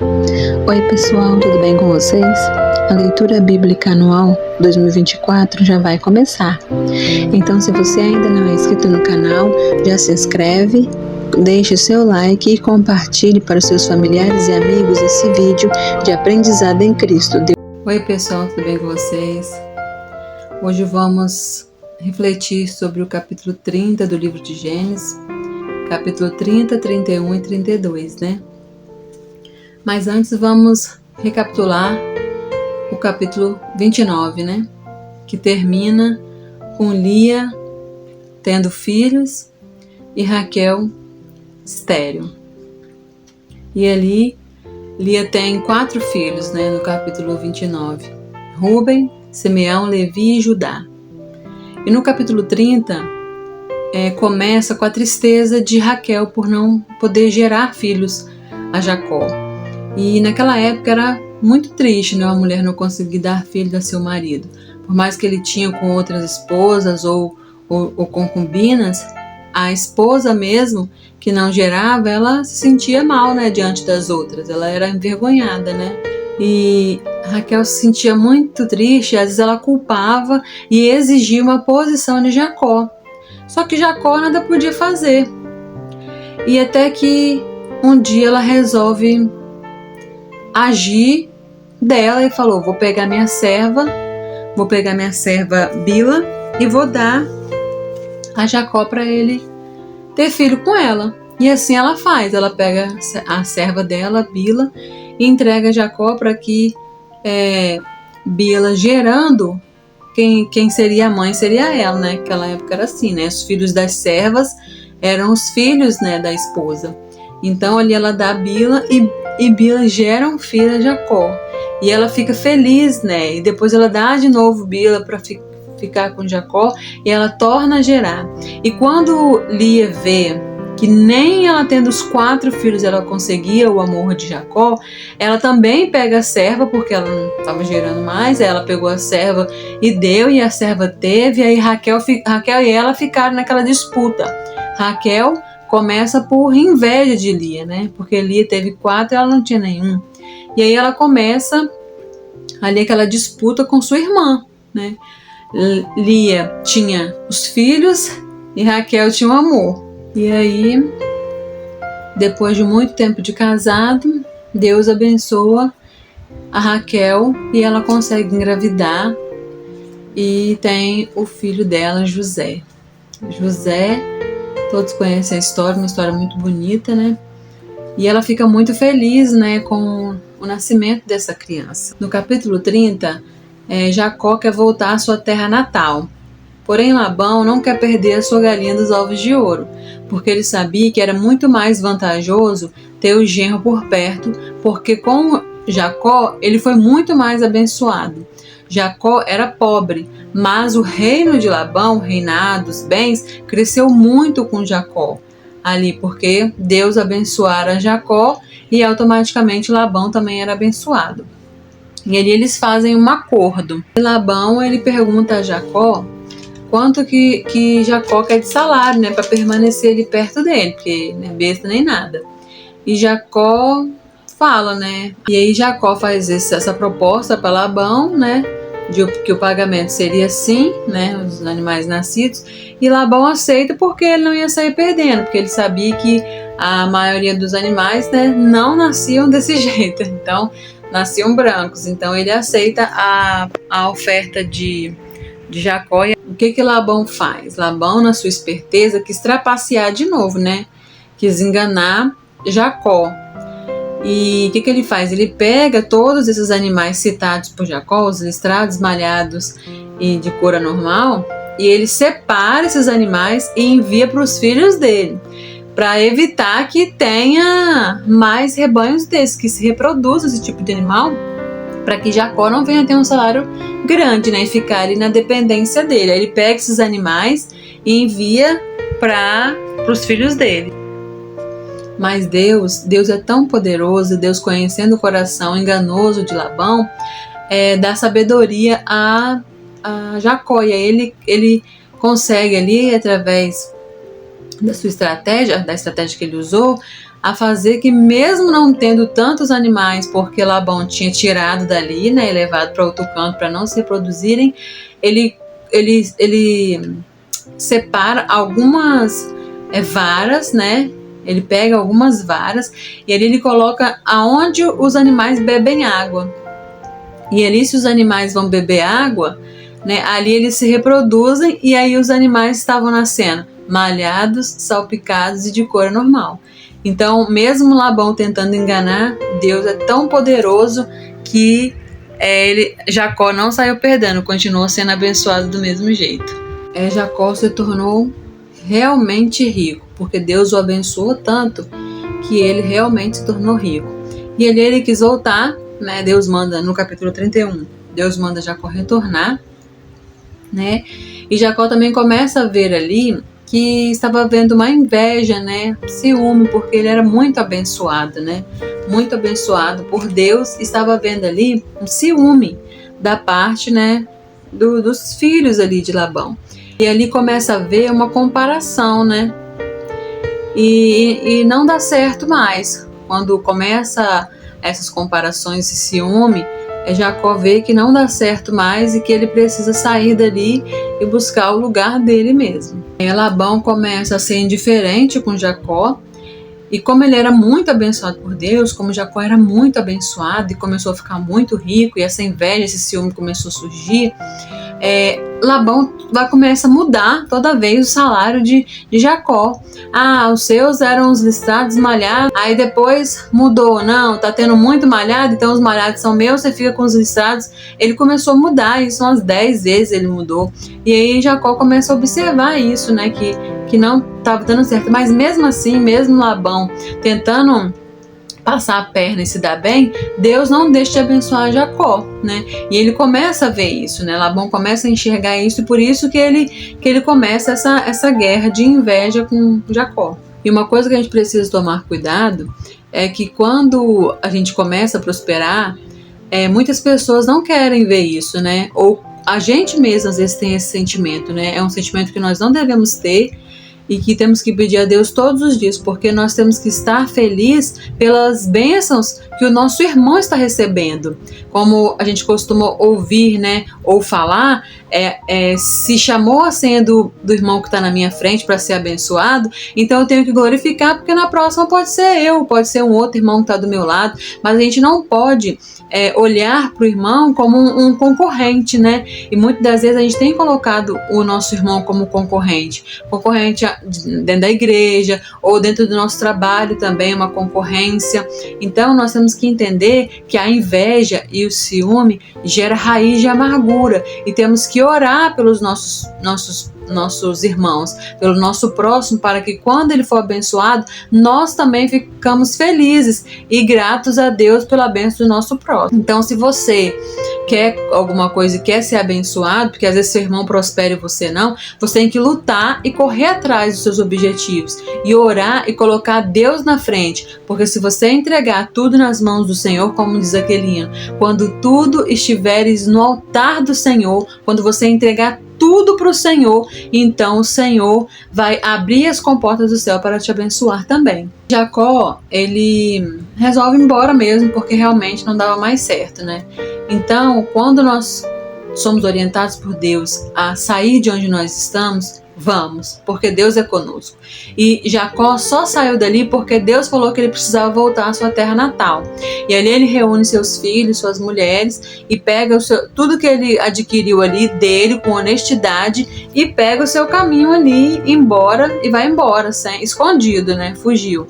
Oi pessoal, tudo bem com vocês? A leitura bíblica anual 2024 já vai começar. Então, se você ainda não é inscrito no canal, já se inscreve, deixe o seu like e compartilhe para os seus familiares e amigos esse vídeo de aprendizado em Cristo. Oi pessoal, tudo bem com vocês? Hoje vamos refletir sobre o capítulo 30 do livro de Gênesis, capítulo 30, 31 e 32, né? Mas antes vamos recapitular o capítulo 29, né? Que termina com Lia tendo filhos e Raquel estéril. E ali Lia tem 4 filhos, né? No capítulo 29. Rúben, Simeão, Levi e Judá. E no capítulo 30 começa com a tristeza de Raquel por não poder gerar filhos a Jacó. E naquela época era muito triste, né, uma mulher não conseguir dar filhos a seu marido. Por mais que ele tinha com outras esposas ou concubinas, a esposa mesmo, que não gerava, ela se sentia mal, né, diante das outras. Ela era envergonhada, né? E Raquel se sentia muito triste, às vezes ela culpava e exigia uma posição de Jacó. Só que Jacó nada podia fazer. E até que um dia ela resolve agir dela e falou: vou pegar minha serva Bila e vou dar a Jacó para ele ter filho com ela. E assim ela faz, ela pega a serva dela, Bila, e entrega a Jacó para que Bila gerando, quem seria a mãe seria ela, né? Naquela época era assim, né? Os filhos das servas eram os filhos, né, da esposa. Então ali ela dá a Bila e Bila gera um filho a Jacó. E ela fica feliz, né? E depois ela dá de novo Bila para ficar com Jacó e ela torna a gerar. E quando Lia vê que nem ela tendo os 4 filhos ela conseguia o amor de Jacó, ela também pega a serva, porque ela não estava gerando mais, ela pegou a serva e deu, e a serva teve, aí Raquel e ela ficaram naquela disputa. Raquel começa por inveja de Lia, né? Porque Lia teve 4 e ela não tinha nenhum. E aí ela começa ali aquela disputa com sua irmã, né? Lia tinha os filhos e Raquel tinha o amor. E aí, depois de muito tempo de casado, Deus abençoa a Raquel e ela consegue engravidar e tem o filho dela, José. José, todos conhecem a história, uma história muito bonita, né? E ela fica muito feliz, né, com o nascimento dessa criança. No capítulo 30, Jacó quer voltar à sua terra natal. Porém, Labão não quer perder a sua galinha dos ovos de ouro, porque ele sabia que era muito mais vantajoso ter o genro por perto, porque com Jacó ele foi muito mais abençoado. Jacó era pobre, mas o reino de Labão, o reinado, os bens, cresceu muito com Jacó. Ali, porque Deus abençoara Jacó e automaticamente Labão também era abençoado. E ali eles fazem um acordo. E Labão, ele pergunta a Jacó quanto que Jacó quer de salário, né, para permanecer ali perto dele, porque não é besta nem nada. E Jacó fala, né, e aí Jacó faz essa proposta para Labão, né, de que o pagamento seria assim, né, os animais nascidos, e Labão aceita porque ele não ia sair perdendo, porque ele sabia que a maioria dos animais, né, não nasciam desse jeito, então nasciam brancos, então ele aceita a oferta de Jacó. E o que Labão faz? Labão, na sua esperteza, quis trapacear de novo, né? Quis enganar Jacó. E o que ele faz? Ele pega todos esses animais citados por Jacó, os listrados, malhados e de cor anormal, e ele separa esses animais e envia para os filhos dele, para evitar que tenha mais rebanhos desses, que se reproduza esse tipo de animal, para que Jacó não venha ter um salário grande, né, e ficar ali na dependência dele. Aí ele pega esses animais e envia para os filhos dele. Mas Deus é tão poderoso, Deus, conhecendo o coração enganoso de Labão, dá sabedoria a Jacó. E aí ele consegue ali, através da sua estratégia, da estratégia que ele usou, a fazer que, mesmo não tendo tantos animais, porque Labão tinha tirado dali, né, e levado para outro canto para não se reproduzirem, ele separa algumas varas, né? Ele pega algumas varas e ali ele coloca aonde os animais bebem água. E ali, se os animais vão beber água, né, ali eles se reproduzem, e aí os animais estavam nascendo malhados, salpicados e de cor normal. Então, mesmo Labão tentando enganar, Deus é tão poderoso que Jacó não saiu perdendo, continuou sendo abençoado do mesmo jeito. Jacó se tornou realmente rico, porque Deus o abençoou tanto que ele realmente se tornou rico. E ele quis voltar, né? Deus manda, no capítulo 31, Deus manda Jacó retornar, né? E Jacó também começa a ver ali que estava havendo uma inveja, né? Ciúme, porque ele era muito abençoado, né? Muito abençoado por Deus. Estava vendo ali um ciúme da parte, né, dos filhos ali de Labão. E ali começa a ver uma comparação, né? E não dá certo mais. Quando começa essas comparações e ciúme, Jacó vê que não dá certo mais e que ele precisa sair dali e buscar o lugar dele mesmo. Labão começa a ser indiferente com Jacó, e como ele era muito abençoado por Deus, como Jacó era muito abençoado e começou a ficar muito rico, e essa inveja, esse ciúme começou a surgir, Labão começa a mudar toda vez o salário de Jacó. Os seus eram os listrados malhados, aí depois mudou, não, tá tendo muito malhado, então os malhados são meus, você fica com os listrados. Ele começou a mudar isso, umas 10 vezes ele mudou, e aí Jacó começa a observar isso, né, que não estava dando certo. Mas mesmo assim, mesmo Labão tentando passar a perna e se dar bem, Deus não deixa de abençoar Jacó, né? E ele começa a ver isso, né? Labão começa a enxergar isso, e por isso que ele começa essa guerra de inveja com Jacó. E uma coisa que a gente precisa tomar cuidado é que quando a gente começa a prosperar, muitas pessoas não querem ver isso, né? Ou a gente mesmo às vezes tem esse sentimento, né? É um sentimento que nós não devemos ter, e que temos que pedir a Deus todos os dias, porque nós temos que estar felizes pelas bênçãos que o nosso irmão está recebendo. Como a gente costuma ouvir, né, ou falar, se chamou a senha do irmão que está na minha frente para ser abençoado, então eu tenho que glorificar, porque na próxima pode ser eu, pode ser um outro irmão que está do meu lado, mas a gente não pode olhar para o irmão como um concorrente, né? E muitas das vezes a gente tem colocado o nosso irmão como concorrente dentro da igreja, ou dentro do nosso trabalho também, uma concorrência. Então nós temos que entender que a inveja e o ciúme gera raiz de amargura, e temos que orar pelos nossos irmãos, pelo nosso próximo, para que quando ele for abençoado, nós também ficamos felizes e gratos a Deus pela bênção do nosso próximo. Então, se você quer alguma coisa e quer ser abençoado, porque às vezes seu irmão prospera e você não, você tem que lutar e correr atrás dos seus objetivos, e orar e colocar Deus na frente, porque se você entregar tudo nas mãos do Senhor, como diz aquele hino, quando tudo estiveres no altar do Senhor, quando você entregar tudo para o Senhor, então o Senhor vai abrir as comportas do céu para te abençoar também. Jacó, ele resolve ir embora mesmo, porque realmente não dava mais certo, né? Então, quando nós somos orientados por Deus a sair de onde nós estamos, vamos, porque Deus é conosco. E Jacó só saiu dali porque Deus falou que ele precisava voltar à sua terra natal. E ali ele reúne seus filhos, suas mulheres, e pega tudo que ele adquiriu ali dele com honestidade, e pega o seu caminho ali embora, e vai embora, escondido, né? Fugiu,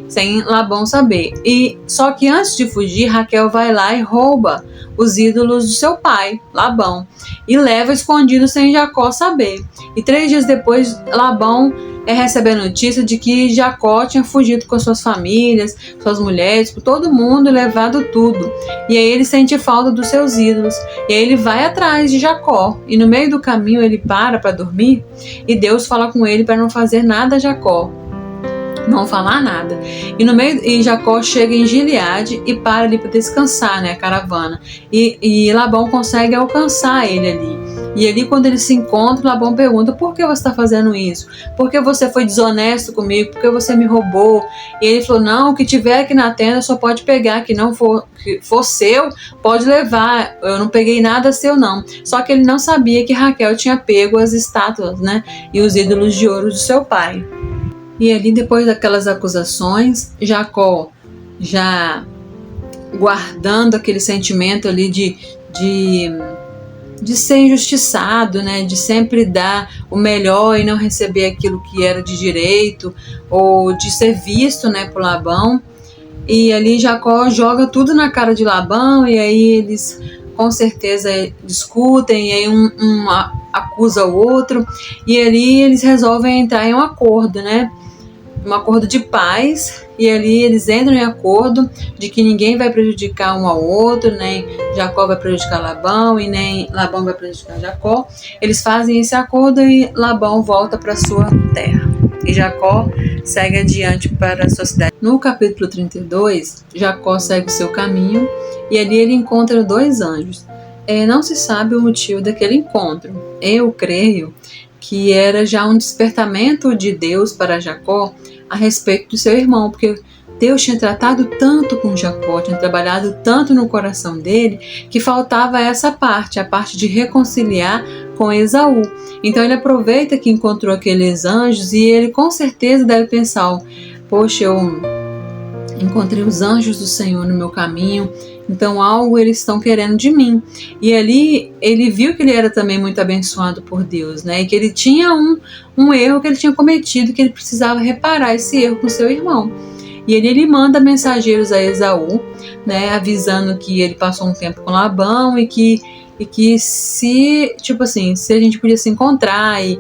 sem Labão saber. E só que antes de fugir, Raquel vai lá e rouba os ídolos do seu pai, Labão, e leva escondido sem Jacó saber. E 3 dias depois, Labão recebe a notícia de que Jacó tinha fugido com suas famílias, suas mulheres, com todo mundo, levado tudo. E aí ele sente falta dos seus ídolos. E aí ele vai atrás de Jacó. E no meio do caminho ele para dormir, e Deus fala com ele para não fazer nada a Jacó. não falar nada. E Jacó chega em Gileade e para ali para descansar, né, a caravana. E Labão consegue alcançar ele ali. E ali, quando eles se encontram, Labão pergunta: por que você está fazendo isso? Por que você foi desonesto comigo? Por que você me roubou? E ele falou: não, o que tiver aqui na tenda só pode pegar, que for seu, pode levar. Eu não peguei nada seu, não. Só que ele não sabia que Raquel tinha pego as estátuas, né, e os ídolos de ouro do seu pai. E ali, depois daquelas acusações, Jacó, já guardando aquele sentimento ali de ser injustiçado, né, de sempre dar o melhor e não receber aquilo que era de direito, ou de ser visto, né, por Labão. E ali Jacó joga tudo na cara de Labão, e aí eles com certeza discutem, e aí um acusa o outro, e ali eles resolvem entrar em um acordo, né, um acordo de paz, e ali eles entram em acordo de que ninguém vai prejudicar um ao outro, nem Jacó vai prejudicar Labão e nem Labão vai prejudicar Jacó. Eles fazem esse acordo e Labão volta para sua terra. E Jacó segue adiante para a sua cidade. No capítulo 32, Jacó segue o seu caminho e ali ele encontra 2 anjos. Não se sabe o motivo daquele encontro. Eu creio que era já um despertamento de Deus para Jacó a respeito do seu irmão, porque Deus tinha tratado tanto com Jacó, tinha trabalhado tanto no coração dele, que faltava essa parte, a parte de reconciliar com Esaú. Então ele aproveita que encontrou aqueles anjos e ele com certeza deve pensar: poxa, eu encontrei os anjos do Senhor no meu caminho, então algo eles estão querendo de mim. E ali ele viu que ele era também muito abençoado por Deus, né? E que ele tinha um erro que ele tinha cometido, que ele precisava reparar esse erro com seu irmão. E ele manda mensageiros a Esaú, né? Avisando que ele passou um tempo com Labão e que se, tipo assim, se a gente podia se encontrar e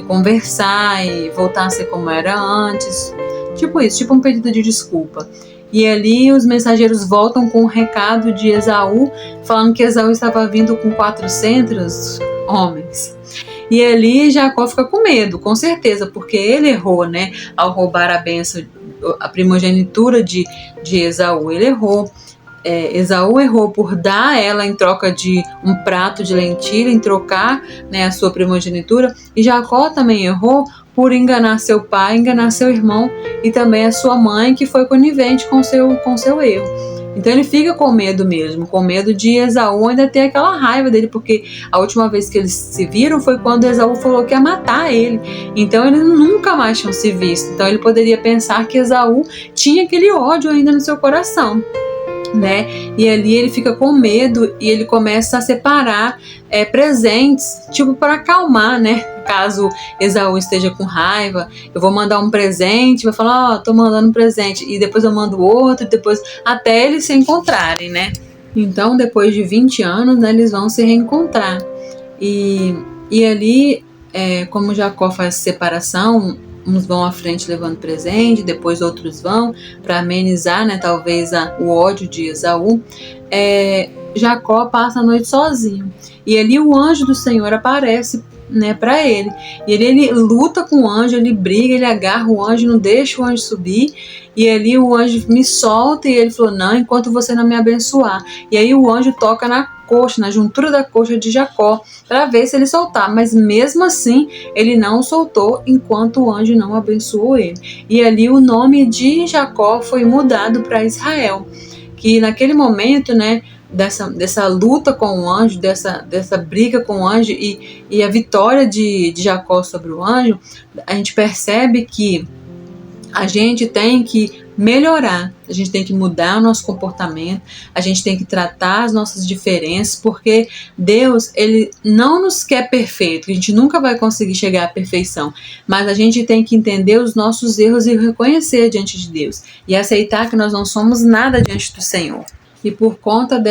conversar e voltar a ser como era antes. Tipo isso, tipo um pedido de desculpa. E ali os mensageiros voltam com um recado de Esaú, falando que Esaú estava vindo com 400 homens. E ali Jacó fica com medo, com certeza, porque ele errou, né, ao roubar a bênção, a primogenitura de Esaú. Ele errou. Esaú errou por dar a ela em troca de um prato de lentilha, em trocar, né, a sua primogenitura. E Jacó também errou por enganar seu pai, enganar seu irmão e também a sua mãe, que foi conivente com seu erro. Então ele fica com medo mesmo, com medo de Esaú ainda ter aquela raiva dele, porque a última vez que eles se viram foi quando Esaú falou que ia matar ele. Então eles nunca mais tinham se visto. Então ele poderia pensar que Esaú tinha aquele ódio ainda no seu coração, né? E ali ele fica com medo e ele começa a separar presentes, tipo para acalmar, né? Caso Esaú esteja com raiva, eu vou mandar um presente, vai falar: tô mandando um presente, e depois eu mando outro, depois até eles se encontrarem, né? Então depois de 20 anos, né, eles vão se reencontrar. E ali, como Jacó faz separação, uns vão à frente levando presente, depois outros vão para amenizar, né, talvez o ódio de Esaú. Jacó passa a noite sozinho e ali o anjo do Senhor aparece, né, para ele. E ele luta com o anjo, ele briga, ele agarra o anjo, não deixa o anjo subir. E ali o anjo me solta e ele falou: não, enquanto você não me abençoar. E aí o anjo toca na coxa, na juntura da coxa de Jacó, para ver se ele soltar. Mas mesmo assim, ele não soltou enquanto o anjo não abençoou ele. E ali o nome de Jacó foi mudado para Israel. Que naquele momento, né, dessa luta com o anjo, dessa briga com o anjo e a vitória de Jacó sobre o anjo, a gente percebe que a gente tem que melhorar, a gente tem que mudar o nosso comportamento, a gente tem que tratar as nossas diferenças, porque Deus, ele não nos quer perfeito, a gente nunca vai conseguir chegar à perfeição, mas a gente tem que entender os nossos erros e reconhecer diante de Deus e aceitar que nós não somos nada diante do Senhor. E por conta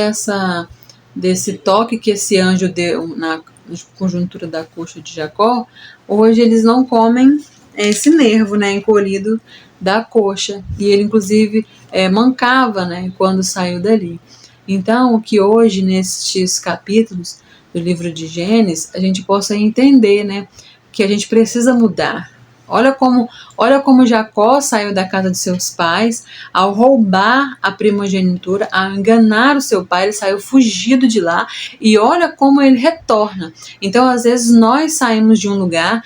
desse toque que esse anjo deu na conjuntura da coxa de Jacó, hoje eles não comem esse nervo, né, encolhido da coxa, e ele inclusive mancava, né, quando saiu dali. Então, que hoje nestes capítulos do livro de Gênesis a gente possa entender, né, que a gente precisa mudar, Olha como Jacó saiu da casa de seus pais ao roubar a primogenitura, ao enganar o seu pai, ele saiu fugido de lá, e olha como ele retorna. Então, às vezes, nós saímos de um lugar,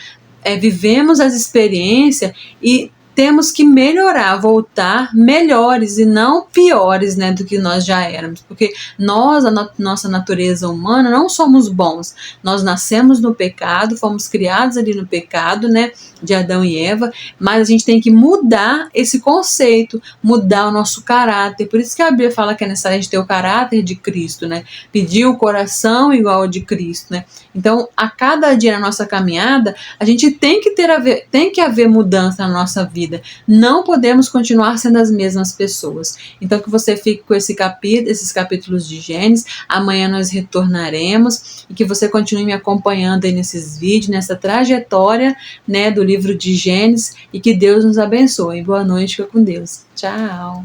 vivemos as experiências e temos que melhorar, voltar melhores e não piores, né, do que nós já éramos, porque nós, nossa natureza humana, não somos bons. Nós nascemos no pecado, fomos criados ali no pecado, né, de Adão e Eva, mas a gente tem que mudar esse conceito, mudar o nosso caráter. Por isso que a Bíblia fala que é necessário a gente ter o caráter de Cristo, né, pedir o coração igual ao de Cristo, né. Então, a cada dia na nossa caminhada, a gente tem que haver mudança na nossa vida. Não podemos continuar sendo as mesmas pessoas. Então, que você fique com esses capítulos de Gênesis. Amanhã nós retornaremos, e que você continue me acompanhando aí nesses vídeos, nessa trajetória, né, do livro de Gênesis, e que Deus nos abençoe. Boa noite, fica com Deus. Tchau.